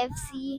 FC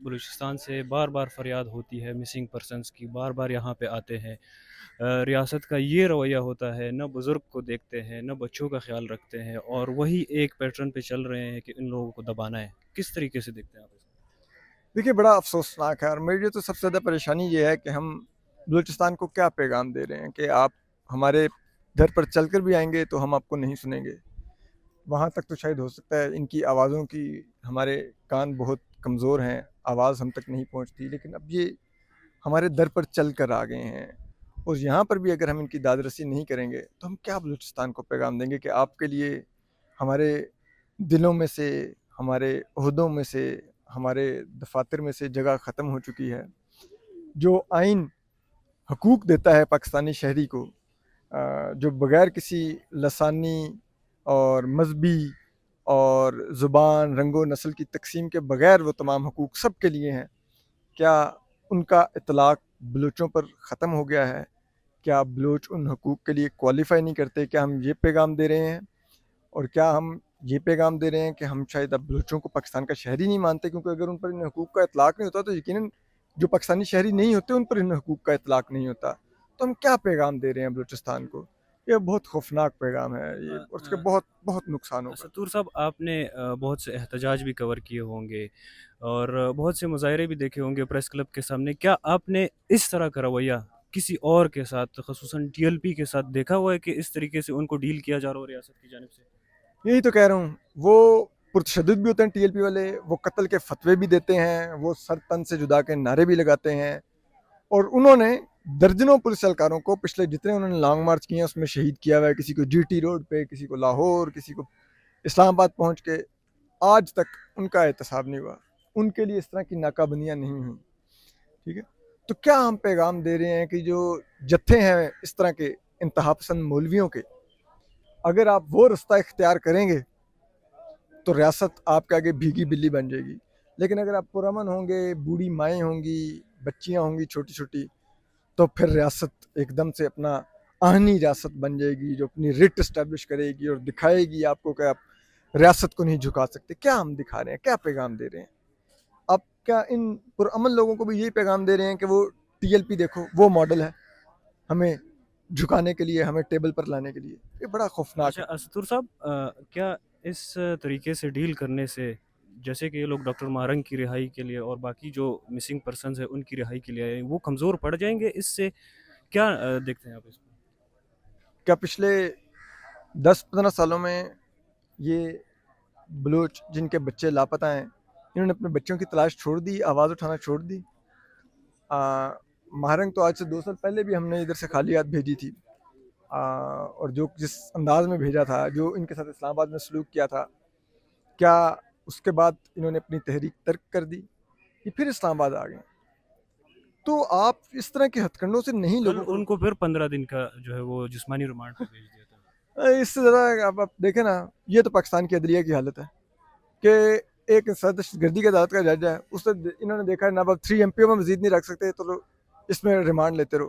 Balochistan سے بار بار فریاد ہوتی ہے مسنگ پرسنس کی، بار بار یہاں پہ آتے ہیں. ریاست کا یہ رویہ ہوتا ہے، نہ بزرگ کو دیکھتے ہیں نہ بچوں کا خیال رکھتے ہیں، اور وہی ایک پیٹرن پہ چل رہے ہیں کہ ان لوگوں کو دبانا ہے. کس طریقے سے دیکھتے ہیں آپ اس کو؟ دیکھیے بڑا افسوسناک ہے، اور میری تو سب سے زیادہ پریشانی یہ ہے کہ ہم بلوچستان کو کیا پیغام دے رہے ہیں کہ آپ ہمارے گھر پر چل کر بھی آئیں گے تو ہم آپ کو نہیں سنیں گے. وہاں تک تو شاید ہو سکتا ہے، ان کی آوازوں کی ہمارے کان بہت کمزور ہیں، آواز ہم تک نہیں پہنچتی، لیکن اب یہ ہمارے در پر چل کر آ گئے ہیں، اور یہاں پر بھی اگر ہم ان کی داد رسی نہیں کریں گے تو ہم کیا بلوچستان کو پیغام دیں گے کہ آپ کے لیے ہمارے دلوں میں سے، ہمارے عہدوں میں سے، ہمارے دفاتر میں سے جگہ ختم ہو چکی ہے. جو آئین حقوق دیتا ہے پاکستانی شہری کو، جو بغیر کسی لسانی اور مذہبی اور زبان، رنگ و نسل کی تقسیم کے بغیر وہ تمام حقوق سب کے لیے ہیں، کیا ان کا اطلاق بلوچوں پر ختم ہو گیا ہے؟ کیا بلوچ ان حقوق کے لیے کوالیفائی نہیں کرتے؟ کیا ہم یہ پیغام دے رہے ہیں؟ اور کیا ہم یہ پیغام دے رہے ہیں کہ ہم شاید اب بلوچوں کو پاکستان کا شہری نہیں مانتے؟ کیونکہ اگر ان پر ان حقوق کا اطلاق نہیں ہوتا تو یقیناً جو پاکستانی شہری نہیں ہوتے ان پر ان حقوق کا اطلاق نہیں ہوتا. تو ہم کیا پیغام دے رہے ہیں بلوچستان کو؟ یہ بہت خوفناک پیغام ہے یہ، اور اس کے بہت بہت نقصان ہوگا. ستور صاحب، آپ نے بہت سے احتجاج بھی کور کیے ہوں گے اور بہت سے مظاہرے بھی دیکھے ہوں گے پریس کلب کے سامنے. کیا آپ نے اس طرح کا رویہ کسی اور کے ساتھ، خصوصاً ٹی ایل پی کے ساتھ دیکھا ہوا ہے کہ اس طریقے سے ان کو ڈیل کیا جا رہا ہو ریاست کی جانب سے؟ یہی تو کہہ رہا ہوں، وہ پرتشدد بھی ہوتے ہیں ٹی ایل پی والے، وہ قتل کے فتوے بھی دیتے ہیں، وہ سر تن سے جدا کے نعرے بھی لگاتے ہیں، اور انہوں نے درجنوں پولیس اہلکاروں کو پچھلے جتنے انہوں نے لانگ مارچ کیے ہیں اس میں شہید کیا ہوا ہے. کسی کو جی ٹی روڈ پہ، کسی کو لاہور، کسی کو اسلام آباد پہنچ کے. آج تک ان کا احتساب نہیں ہوا، ان کے لیے اس طرح کی ناکہ بندیاں نہیں ہوئیں. ٹھیک ہے، تو کیا ہم پیغام دے رہے ہیں کہ جو جتھے ہیں اس طرح کے انتہا پسند مولویوں کے، اگر آپ وہ رستہ اختیار کریں گے تو ریاست آپ کے آگے بھیگی بلی بن جائے گی. لیکن اگر آپ پرامن ہوں گے، بوڑھی مائیں ہوں گی، بچیاں ہوں گی چھوٹی چھوٹی، تو پھر ریاست ایک دم سے اپنا آہنی ریاست بن جائے گی جو اپنی ریٹ اسٹیبلش کرے گی اور دکھائے گی آپ کو کہ آپ ریاست کو نہیں جھکا سکتے. کیا ہم دکھا رہے ہیں؟ کیا پیغام دے رہے ہیں؟ اب کیا ان پرامن لوگوں کو بھی یہی پیغام دے رہے ہیں کہ وہ ٹی ایل پی دیکھو وہ ماڈل ہے ہمیں جھکانے کے لیے، ہمیں ٹیبل پر لانے کے لیے؟ یہ بڑا خوفناک ہے. اچھا ستور صاحب، کیا اس طریقے سے ڈیل کرنے سے، جیسے کہ یہ لوگ ڈاکٹر مہرنگ کی رہائی کے لیے اور باقی جو مسنگ پرسنز ہیں ان کی رہائی کے لیے آئے ہیں، وہ کمزور پڑ جائیں گے اس سے؟ کیا دیکھتے ہیں آپ اس کو؟ کیا پچھلے 10-15 سالوں میں یہ بلوچ جن کے بچے لاپتہ ہیں، انہوں نے اپنے بچوں کی تلاش چھوڑ دی، آواز اٹھانا چھوڑ دی؟ مہرنگ تو آج سے 2 سال پہلے بھی ہم نے ادھر سے خالی ہاتھ بھیجی تھی، اور جو جس انداز میں بھیجا تھا، جو ان کے ساتھ اسلام آباد میں سلوک کیا تھا، کیا اس کے بعد انہوں نے اپنی تحریک ترک کر دی؟ یہ پھر اسلام آباد آ گئے. تو آپ اس طرح کے ہتھ کنڈوں سے نہیں کل لوگوں ان کو پھر 15 دن کا جو ہے وہ جسمانی ریمانڈ پہ بھیج دیا تھا. اس سے زیادہ آپ دیکھیں نا، یہ تو پاکستان کی عدلیہ کی حالت ہے کہ ایک دہشت گردی کی عدالت کا جج ہے، اس سے انہوں نے دیکھا ہے نا، اب 3 MP میں مزید نہیں رکھ سکتے تو اس میں ریمانڈ لیتے رہو،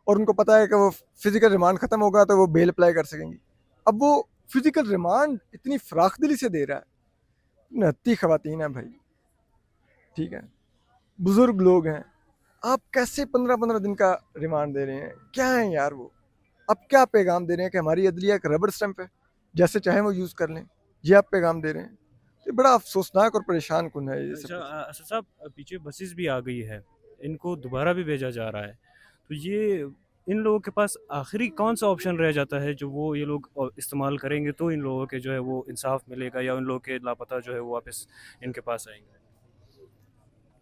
اور ان کو پتا ہے کہ وہ فزیکل ریمانڈ ختم ہوگا تو وہ بیل اپلائی کر سکیں گی. اب وہ فزیکل ریمانڈ اتنی فراخ دلی سے دے رہا ہے، نہتی خواتین ہیں بھائی، ٹھیک ہے، بزرگ لوگ ہیں، آپ کیسے 15 دن کا ریمانڈ دے رہے ہیں؟ کیا ہیں یار وہ؟ اب کیا پیغام دے رہے ہیں کہ ہماری عدلیہ ایک ربڑ اسٹمپ ہے، جیسے چاہیں وہ یوز کر لیں؟ یہ آپ پیغام دے رہے ہیں؟ یہ بڑا افسوسناک اور پریشان کن ہے یہ سب کچھ. اچھا اسد صاحب، پیچھے بسز بھی آ گئی ہے، ان کو دوبارہ بھی بھیجا جا رہا ہے، تو یہ ان لوگوں کے پاس آخری کون سا آپشن رہ جاتا ہے جو وہ یہ لوگ استعمال کریں گے تو ان لوگوں کے جو ہے وہ انصاف ملے گا، یا ان لوگوں کے لاپتہ جو ہے وہ واپس ان کے پاس آئیں گے؟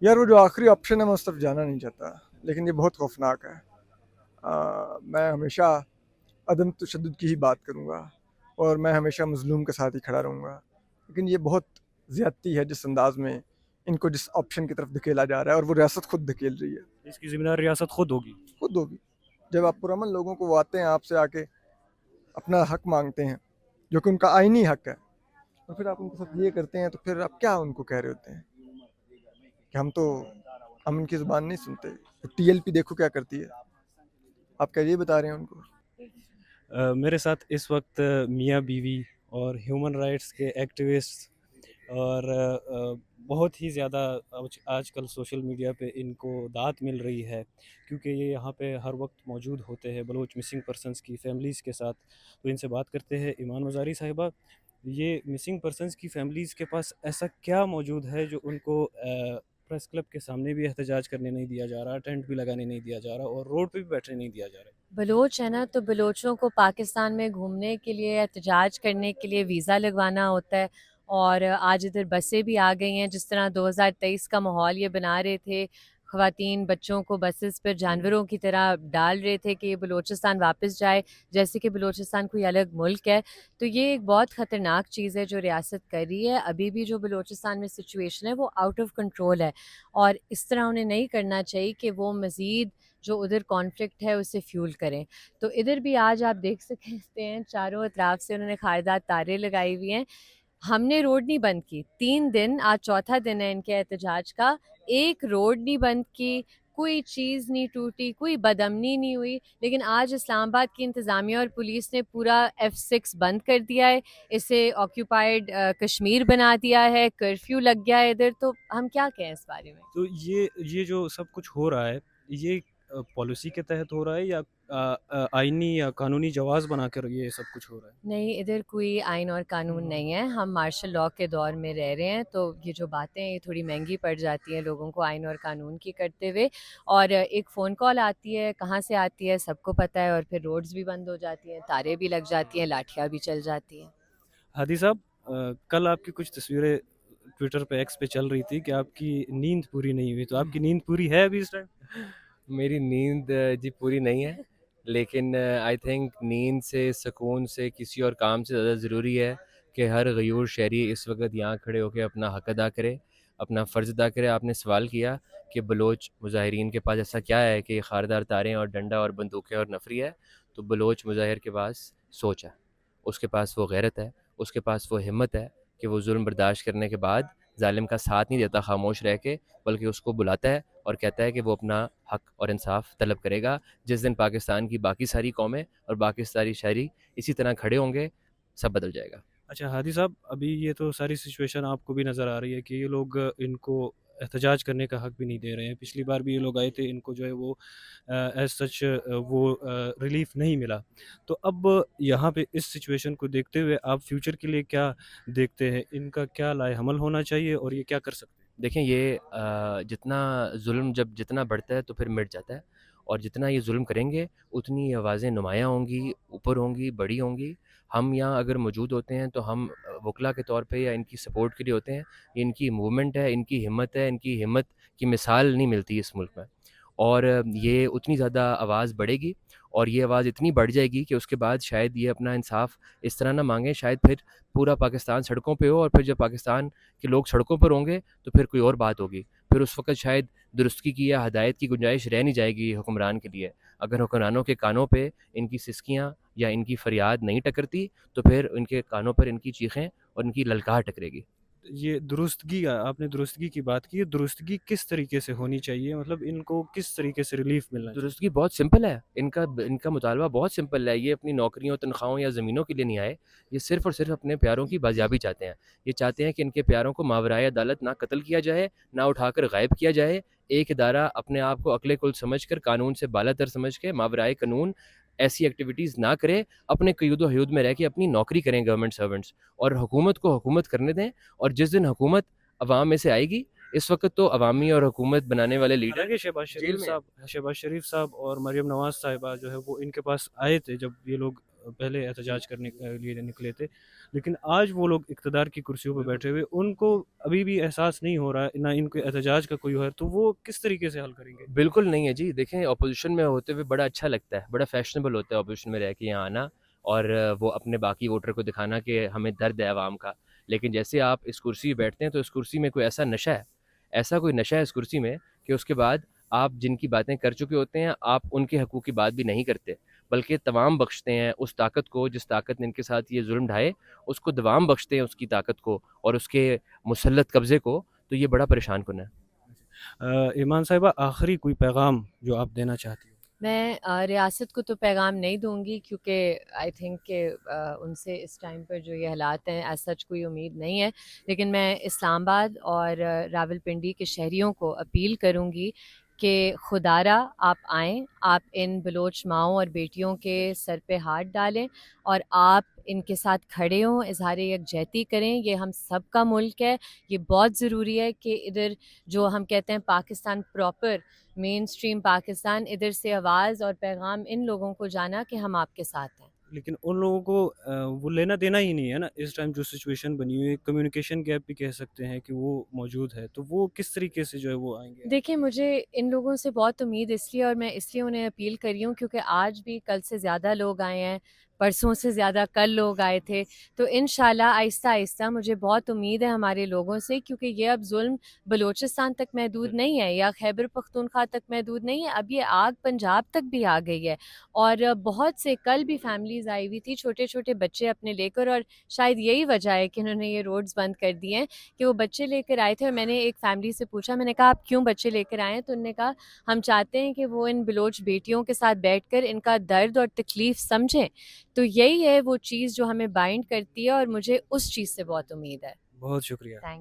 یار وہ جو آخری آپشن ہے میں اس طرف جانا نہیں چاہتا، لیکن یہ بہت خوفناک ہے. میں ہمیشہ عدم تشدد کی ہی بات کروں گا، اور میں ہمیشہ مظلوم کے ساتھ ہی کھڑا رہوں گا، لیکن یہ بہت زیادتی ہے جس انداز میں ان کو جس آپشن کی طرف دھکیلا جا رہا ہے، اور وہ ریاست خود دھکیل رہی ہے. اس کی ذمہ دار ریاست خود ہوگی. خود ہوگی. جب آپ پرامن لوگوں کو وہ آتے ہیں آپ سے آ کے اپنا حق مانگتے ہیں جو کہ ان کا آئینی حق ہے، اور پھر آپ ان کے ساتھ یہ کرتے ہیں، تو پھر آپ کیا ان کو کہہ رہے ہوتے ہیں کہ ہم ان کی زبان نہیں سنتے؟ ٹی ایل پی دیکھو کیا کرتی ہے، آپ کیا یہ بتا رہے ہیں ان کو؟ میرے ساتھ اس وقت میاں بیوی اور ہیومن رائٹس کے ایکٹیوسٹ اور بہت ہی زیادہ آج کل سوشل میڈیا پہ ان کو داد مل رہی ہے، کیونکہ یہ یہاں پہ ہر وقت موجود ہوتے ہیں بلوچ مسنگ پرسنس کی فیملیز کے ساتھ. تو ان سے بات کرتے ہیں. ایمان مزاری صاحبہ، یہ مسنگ پرسنس کی فیملیز کے پاس ایسا کیا موجود ہے جو ان کو پریس کلب کے سامنے بھی احتجاج کرنے نہیں دیا جا رہا، ٹینٹ بھی لگانے نہیں دیا جا رہا، اور روڈ پہ بھی بیٹھنے نہیں دیا جا رہا؟ بلوچ ہے نا، تو بلوچوں کو پاکستان میں گھومنے کے لیے، احتجاج کرنے کے لیے ویزا لگوانا ہوتا ہے. اور آج ادھر بسیں بھی آ گئی ہیں. جس طرح 2023 کا ماحول یہ بنا رہے تھے، خواتین بچوں کو بسز پر جانوروں کی طرح ڈال رہے تھے کہ یہ بلوچستان واپس جائے، جیسے کہ بلوچستان کوئی الگ ملک ہے. تو یہ ایک بہت خطرناک چیز ہے جو ریاست کر رہی ہے. ابھی بھی جو بلوچستان میں سچویشن ہے وہ آؤٹ آف کنٹرول ہے، اور اس طرح انہیں نہیں کرنا چاہیے کہ وہ مزید جو ادھر کانفلکٹ ہے اسے فیول کریں. تو ادھر بھی آج آپ دیکھ سکتے ہیں چاروں اطراف سے انہوں نے خاردار تاریں لگائی ہوئی ہیں. ہم نے روڈ نہیں بند کی 3 دن، آج چوتھا دن ہے ان کے احتجاج کا. ایک روڈ نہیں بند کی، کوئی چیز نہیں ٹوٹی، کوئی بدامنی نہیں ہوئی. لیکن آج اسلام آباد کی انتظامیہ اور پولیس نے پورا F6 بند کر دیا ہے، اسے آکیوپائڈ کشمیر بنا دیا ہے، کرفیو لگ گیا ہے ادھر. تو ہم کیا کہیں اس بارے میں؟ تو یہ جو سب کچھ ہو رہا ہے، یہ پالیسی کے تحت ہو رہا ہے یا آئینی یا قانونی جواز بنا کر یہ سب کچھ ہو رہا ہے؟ نہیں، ادھر کوئی آئین اور قانون نہیں ہے. ہم مارشل لاء کے دور میں رہ رہے ہیں، تو یہ جو باتیں یہ تھوڑی مہنگی پڑ جاتی ہیں لوگوں کو آئین اور قانون کی کرتے ہوئے. اور ایک فون کال آتی ہے، کہاں سے آتی ہے سب کو پتہ ہے، اور پھر روڈز بھی بند ہو جاتی ہیں، تاریں بھی لگ جاتی ہیں، لاٹھیاں بھی چل جاتی ہیں. ہادی صاحب، کل آپ کی کچھ تصویریں ٹویٹر پہ ایکس پہ چل رہی تھی کہ آپ کی نیند پوری نہیں ہوئی. تو آپ کی نیند پوری ہے ابھی اس ٹائم؟ میری نیند جی پوری نہیں ہے، لیکن آئی تھنک نیند سے، سکون سے، کسی اور کام سے زیادہ ضروری ہے کہ ہر غیور شہری اس وقت یہاں کھڑے ہو کے اپنا حق ادا کرے، اپنا فرض ادا کرے. آپ نے سوال کیا کہ بلوچ مظاہرین کے پاس ایسا کیا ہے کہ خاردار تاریں اور ڈنڈا اور بندوقیں اور نفری ہے. تو بلوچ مظاہر کے پاس سوچ ہے، اس کے پاس وہ غیرت ہے، اس کے پاس وہ ہمت ہے کہ وہ ظلم برداشت کرنے کے بعد ظالم کا ساتھ نہیں دیتا خاموش رہ کے، بلکہ اس کو بلاتا ہے اور کہتا ہے کہ وہ اپنا حق اور انصاف طلب کرے گا. جس دن پاکستان کی باقی ساری قومیں اور باقی ساری شہری اسی طرح کھڑے ہوں گے، سب بدل جائے گا. اچھا ہادی صاحب، ابھی یہ تو ساری سچویشن آپ کو بھی نظر آ رہی ہے کہ یہ لوگ ان کو احتجاج کرنے کا حق بھی نہیں دے رہے ہیں. پچھلی بار بھی یہ لوگ آئے تھے، ان کو جو ہے وہ ایز سچ وہ ریلیف نہیں ملا. تو اب یہاں پہ اس سچویشن کو دیکھتے ہوئے آپ فیوچر کے لیے کیا دیکھتے ہیں؟ ان کا کیا لائے حمل ہونا چاہیے اور یہ کیا کر سکتے ہیں؟ دیکھیں، یہ جتنا ظلم جب جتنا بڑھتا ہے تو پھر مٹ جاتا ہے، اور جتنا یہ ظلم کریں گے اتنی آوازیں نمایاں ہوں گی، اوپر ہوں گی، بڑی ہوں گی. ہم یہاں اگر موجود ہوتے ہیں تو ہم وکلا کے طور پہ یا ان کی سپورٹ کے لیے ہوتے ہیں. یہ ان کی موومنٹ ہے، ان کی ہمت ہے، ان کی ہمت کی مثال نہیں ملتی اس ملک میں. اور یہ اتنی زیادہ آواز بڑھے گی، اور یہ آواز اتنی بڑھ جائے گی کہ اس کے بعد شاید یہ اپنا انصاف اس طرح نہ مانگیں، شاید پھر پورا پاکستان سڑکوں پہ ہو، اور پھر جب پاکستان کے لوگ سڑکوں پر ہوں گے تو پھر کوئی اور بات ہوگی. پھر اس وقت شاید درستگی کی یا ہدایت کی گنجائش رہ نہیں جائے گی حکمران کے لیے. اگر حکمرانوں کے کانوں پہ ان کی سسکیاں یا ان کی فریاد نہیں ٹکرتی تو پھر ان کے کانوں پر ان کی چیخیں اور ان کی للکار ٹکرے گی. یہ درستگی آپ نے درستگی کی بات کی، درستگی کس طریقے سے ہونی چاہیے؟ مطلب ان کو کس طریقے سے ریلیف ملنا چاہیے؟ درستگی بہت سمپل ہے، ان کا مطالبہ بہت سمپل ہے. یہ اپنی نوکریوں، تنخواہوں یا زمینوں کے لیے نہیں آئے. یہ صرف اور صرف اپنے پیاروں کی بازیابی چاہتے ہیں. یہ چاہتے ہیں کہ ان کے پیاروں کو ماورائے عدالت نہ قتل کیا جائے، نہ اٹھا کر غائب کیا جائے. ایک ادارہ اپنے آپ کو عقل کل سمجھ کر، قانون سے بالا تر سمجھ کے، ماورائے قانون ایسی ایکٹیویٹیز نہ کرے. اپنے قیود و حیود میں رہ کے اپنی نوکری کریں گورنمنٹ سرونٹس، اور حکومت کو حکومت کرنے دیں. اور جس دن حکومت عوام میں سے آئے گی، اس وقت تو عوامی اور حکومت بنانے والے لیڈر حالانکہ شہباز شریف صاحب اور مریم نواز صاحبہ جو ہے وہ ان کے پاس آئے تھے جب یہ لوگ پہلے احتجاج کرنے کے لیے نکلے تھے، لیکن آج وہ لوگ اقتدار کی کرسیوں پہ بیٹھے ہوئے، ان کو ابھی بھی احساس نہیں ہو رہا ہے، نہ ان کے احتجاج کا کوئی ہے، تو وہ کس طریقے سے حل کریں گے؟ بالکل نہیں ہے جی. دیکھیں، اپوزیشن میں ہوتے ہوئے بڑا اچھا لگتا ہے، بڑا فیشنیبل ہوتا ہے اپوزیشن میں رہ کے یہاں آنا، اور وہ اپنے باقی ووٹر کو دکھانا کہ ہمیں درد ہے عوام کا. لیکن جیسے آپ اس کرسی پہ بیٹھتے ہیں تو اس کرسی میں کوئی ایسا نشہ ہے، ایسا کوئی نشہ ہے اس کرسی میں کہ اس کے بعد آپ جن کی باتیں کر چکے ہوتے ہیں، آپ ان کے حقوق کی بات بھی نہیں کرتے، بلکہ دوام بخشتے ہیں اس طاقت کو جس طاقت نے ان کے ساتھ یہ ظلم ڈھائے، اس کو دوام بخشتے ہیں، اس کی طاقت کو اور اس کے مسلط قبضے کو. تو یہ بڑا پریشان کن ہے. ایمان صاحبہ، آخری کوئی پیغام جو آپ دینا چاہتی ہوں؟ میں ریاست کو تو پیغام نہیں دوں گی کیونکہ آئی تھنک کہ ان سے اس ٹائم پر جو یہ حالات ہیں ایز سچ کوئی امید نہیں ہے، لیکن میں اسلام آباد اور راولپنڈی کے شہریوں کو اپیل کروں گی کہ خدارہ آپ آئیں، آپ ان بلوچ ماؤں اور بیٹیوں کے سر پہ ہاتھ ڈالیں اور آپ ان کے ساتھ کھڑے ہوں، اظہار یکجہتی کریں. یہ ہم سب کا ملک ہے، یہ بہت ضروری ہے کہ ادھر جو ہم کہتے ہیں پاکستان پراپر مین اسٹریم پاکستان، ادھر سے آواز اور پیغام ان لوگوں کو جانا کہ ہم آپ کے ساتھ ہیں. لیکن ان لوگوں کو وہ لینا دینا ہی نہیں ہے نا اس ٹائم جو سچویشن بنی ہوئی ہے، کمیونیکیشن گیپ بھی کہہ سکتے ہیں کہ وہ موجود ہے، تو وہ کس طریقے سے جو ہے وہ آئیں گے؟ دیکھیں مجھے ان لوگوں سے بہت امید اس لیے، اور میں اس لیے انہیں اپیل کر رہی ہوں کیونکہ آج بھی کل سے زیادہ لوگ آئے ہیں، پرسوں سے زیادہ کل لوگ آئے تھے، تو انشاءاللہ آہستہ آہستہ مجھے بہت امید ہے ہمارے لوگوں سے، کیونکہ یہ اب ظلم بلوچستان تک محدود نہیں ہے یا خیبر پختونخوا تک محدود نہیں ہے، اب یہ آگ پنجاب تک بھی آ گئی ہے. اور بہت سے کل بھی فیملیز آئی ہوئی تھی چھوٹے چھوٹے بچے اپنے لے کر، اور شاید یہی وجہ ہے کہ انہوں نے یہ روڈز بند کر دیے ہیں کہ وہ بچے لے کر آئے تھے. اور میں نے ایک فیملی سے پوچھا، میں نے کہا آپ کیوں بچے لے کر آئے ہیں؟ تو انہوں نے کہا ہم چاہتے ہیں کہ وہ ان بلوچ بیٹیوں کے ساتھ بیٹھ کر ان کا درد اور تکلیف سمجھیں. تو یہی ہے وہ چیز جو ہمیں بائنڈ کرتی ہے اور مجھے اس چیز سے بہت امید ہے. بہت شکریہ. تھینک